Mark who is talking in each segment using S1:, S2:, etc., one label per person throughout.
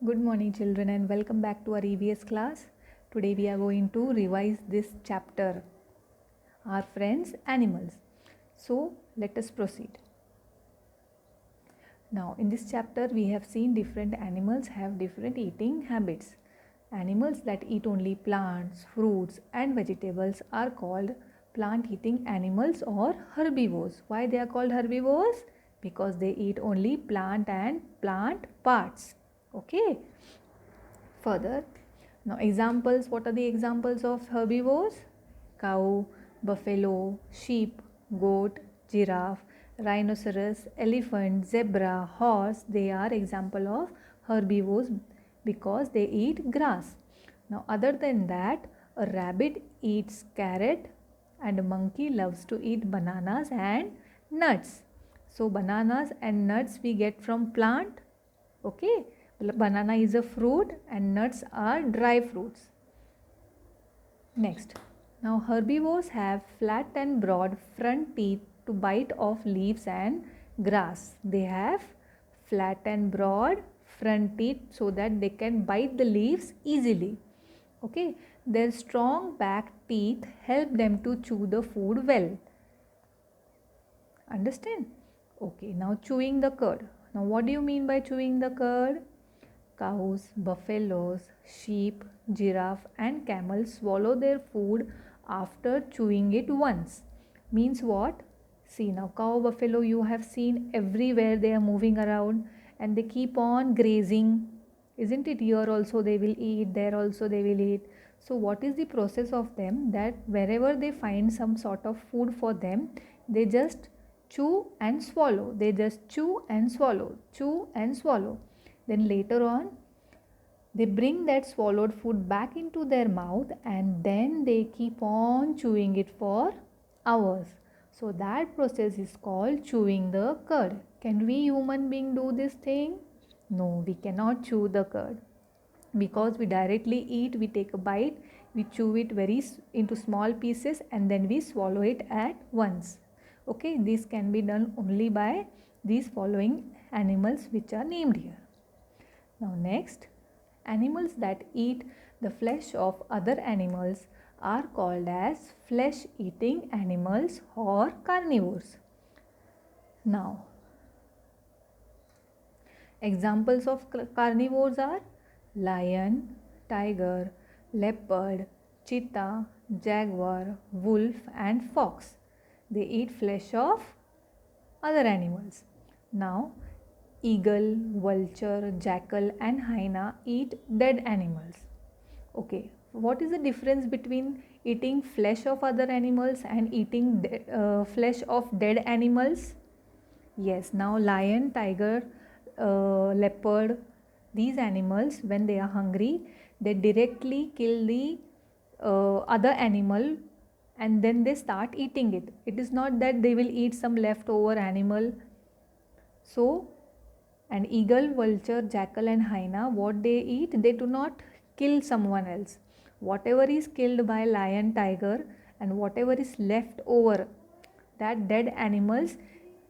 S1: Good morning, children, and welcome back to our EVS class. Today, we are going to revise this chapter, Our Friends Animals. So, let us proceed. Now, in this chapter, we have seen different animals have different eating habits. Animals that eat only plants, fruits, and vegetables are called plant eating animals or herbivores. Why they are called herbivores? Because they eat only plant and plant parts. Okay. Further, now examples, what are the examples of herbivores? Cow, buffalo, sheep, goat, giraffe, rhinoceros, elephant, zebra, horse. They are example of herbivores because they eat grass. Now other than that, a rabbit eats carrot and a monkey loves to eat bananas and nuts. So bananas and nuts we get from plant. Okay, banana is a fruit and nuts are dry fruits. Next, now herbivores have flat and broad front teeth to bite off leaves and grass. They have flat and broad front teeth so that they can bite the leaves easily. Okay, their strong back teeth help them to chew the food well. Understand? Okay, now chewing the cud. Now what do you mean by chewing the cud? Cows, buffaloes, sheep, giraffe and camels swallow their food after chewing it once. Means what? See now, cow, buffalo you have seen everywhere, they are moving around and they keep on grazing. Isn't it? Here also they will eat, there also they will eat. So what is the process of them? That wherever they find some sort of food for them, they just chew and swallow. They just chew and swallow, chew and swallow. Then later on, they bring that swallowed food back into their mouth and then they keep on chewing it for hours. So that process is called chewing the cud. Can we human being do this thing? No, we cannot chew the cud because we directly eat, we take a bite, we chew it into small pieces and then we swallow it at once. Okay, this can be done only by these following animals which are named here. Now next, animals that eat the flesh of other animals are called as flesh eating animals or carnivores. Now, examples of carnivores are lion, tiger, leopard, cheetah, jaguar, wolf and fox. They eat flesh of other animals. Now, eagle, vulture, jackal and hyena eat dead animals. Okay, what is the difference between eating flesh of other animals and eating flesh of dead animals? Yes, now lion, tiger, leopard, these animals when they are hungry, they directly kill the other animal and then they start eating it. It is not that they will eat some leftover animal. So, an eagle, vulture, jackal and hyena, what they eat, they do not kill someone else. Whatever is killed by lion, tiger and whatever is left over, that dead animals,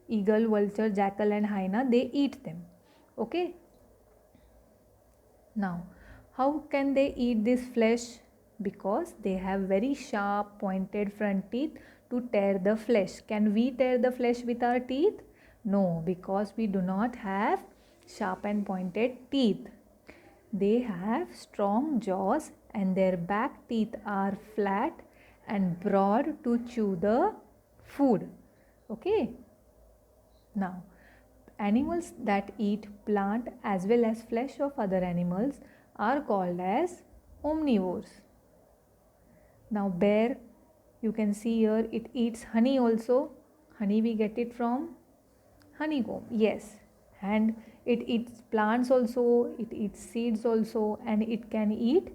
S1: eagle, vulture, jackal and hyena, they eat them. Okay. Now, how can they eat this flesh? Because they have very sharp pointed front teeth to tear the flesh. Can we tear the flesh with our teeth? No, because we do not have sharp and pointed teeth. They have strong jaws and their back teeth are flat and broad to chew the food. Okay. Now, animals that eat plant as well as flesh of other animals are called as omnivores. Now, bear, you can see here, it eats honey also. Honey we get it from honeycomb, yes. And it eats plants also, it eats seeds also, and it can eat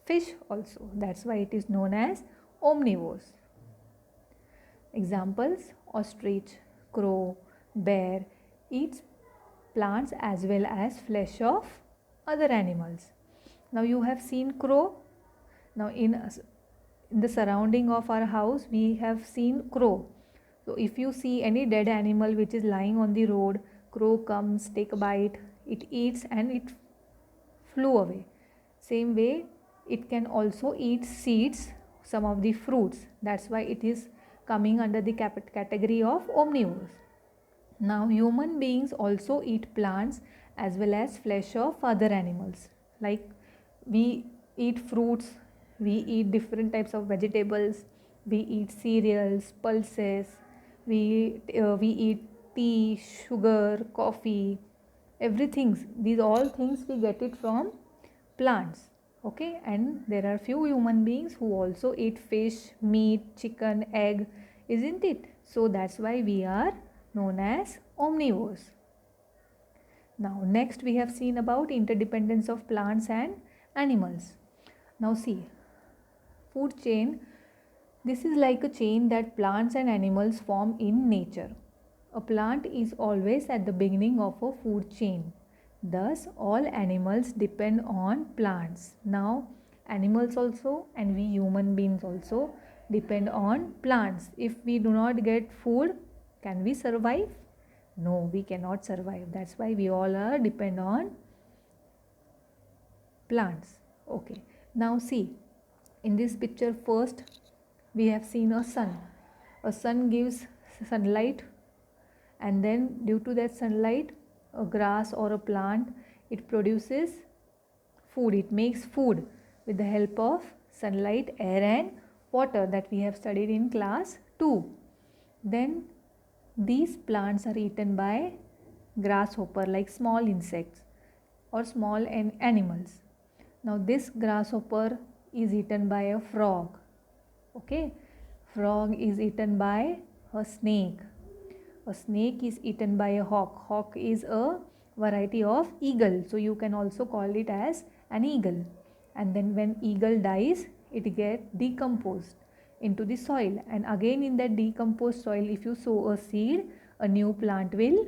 S1: fish also. That's why it is known as omnivores. Examples: ostrich, crow, bear eats plants as well as flesh of other animals. Now you have seen crow. Now in the surrounding of our house we have seen crow. So if you see any dead animal which is lying on the road, crow comes, take a bite, it eats and it flew away. Same way, it can also eat seeds, some of the fruits. That's why it is coming under the category of omnivores. Now, human beings also eat plants as well as flesh of other animals. Like we eat fruits, we eat different types of vegetables, we eat cereals, pulses, we eat tea, sugar, coffee, everything. These all things we get it from plants. Okay, and there are few human beings who also eat fish, meat, chicken, egg, isn't it? So that's why we are known as omnivores. Now next we have seen about interdependence of plants and animals. Now see, food chain, this is like a chain that plants and animals form in nature. A plant is always at the beginning of a food chain. Thus, all animals depend on plants. Now, animals also and we human beings also depend on plants. If we do not get food, can we survive? No, we cannot survive. That's why we all are depend on plants. Okay. Now see, in this picture first we have seen a sun. A sun gives sunlight, and then due to that sunlight, a grass or a plant, it produces food. It makes food with the help of sunlight, air and water that we have studied in class 2. Then these plants are eaten by grasshopper, like small insects or small animals. Now this grasshopper is eaten by a frog. Okay, frog is eaten by a snake. A snake is eaten by a hawk. Hawk is a variety of eagle, so you can also call it as an eagle. And then when eagle dies, it gets decomposed into the soil, and again in that decomposed soil, if you sow a seed, a new plant will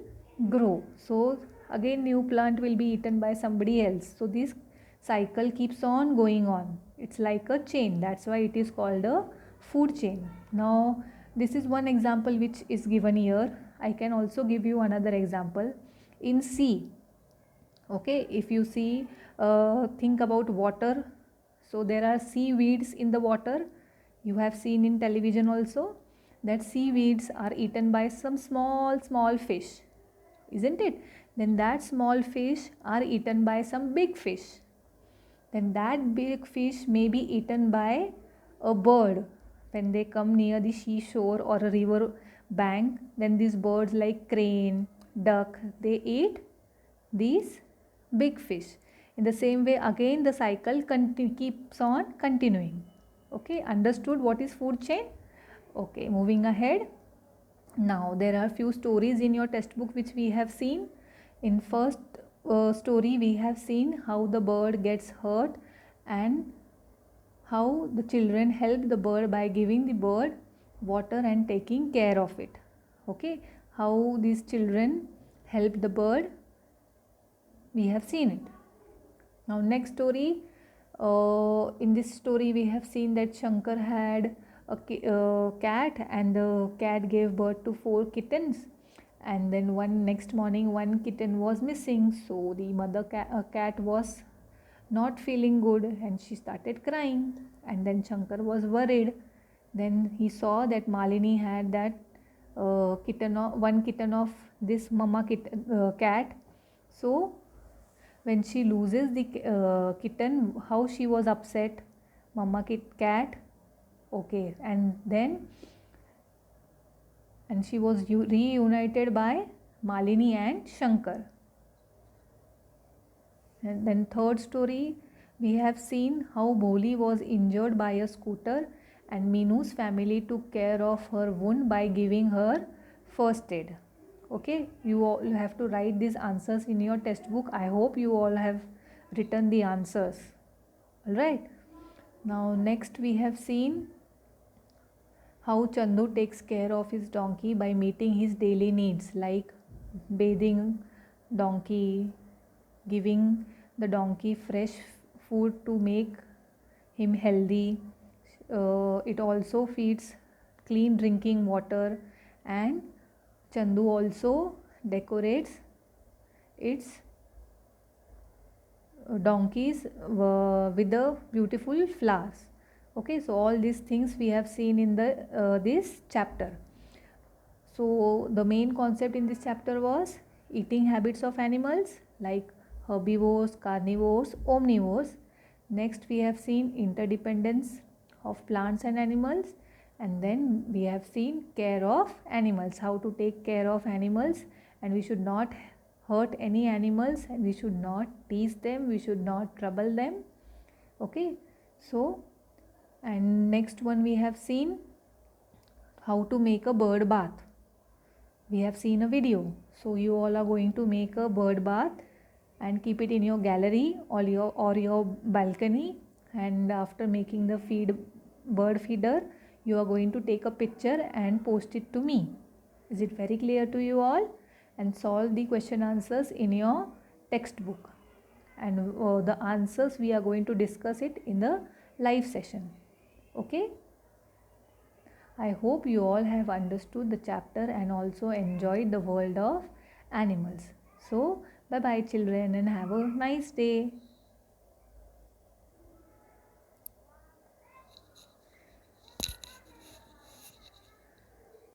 S1: grow. So again new plant will be eaten by somebody else. So this cycle keeps on going on. It's like a chain. That's why it is called a food chain. Now this is one example which is given here. I can also give you another example. In sea, okay, if you see, think about water. So there are seaweeds in the water. You have seen in television also that seaweeds are eaten by some small fish, isn't it? Then that small fish are eaten by some big fish. Then that big fish may be eaten by a bird when they come near the seashore or a river bank. Then these birds like crane, duck, they eat these big fish. In the same way, again the cycle keeps on continuing. Okay, understood what is food chain? Okay, moving ahead. Now there are few stories in your textbook which we have seen. In first story we have seen how the bird gets hurt and how the children help the bird by giving the bird water and taking care of it. Okay, how these children help the bird, we have seen it. Now next story, in this story we have seen that Shankar had a cat, and the cat gave birth to 4 kittens, and then next morning one kitten was missing. So the mother cat was not feeling good and she started crying, and then Shankar was worried. Then he saw that Malini had that one kitten of this mama cat. So when she loses the kitten, how she was upset, mama cat. Okay, and she was reunited by Malini and Shankar. And then third story, we have seen how Bholi was injured by a scooter, and Minu's family took care of her wound by giving her first aid. Okay, you all have to write these answers in your textbook. I hope you all have written the answers. Alright, now next we have seen how Chandu takes care of his donkey by meeting his daily needs like bathing donkey, giving the donkey fresh food to make him healthy. It also feeds clean drinking water, and Chandu also decorates its donkeys with the beautiful flowers. Okay, so all these things we have seen in the this chapter. So the main concept in this chapter was eating habits of animals like herbivores, carnivores, omnivores. Next we have seen interdependence of plants and animals, and then we have seen care of animals, how to take care of animals, and we should not hurt any animals, and we should not tease them, we should not trouble them. Okay, so and next one we have seen how to make a bird bath. We have seen a video. So you all are going to make a bird bath and keep it in your gallery or your balcony, and after making the bird feeder, you are going to take a picture and post it to me. Is it very clear to you all? And solve the question answers in your textbook, and the answers we are going to discuss it in the live session. Okay, I hope you all have understood the chapter and also enjoyed the world of animals. So, bye bye children, and have a nice day.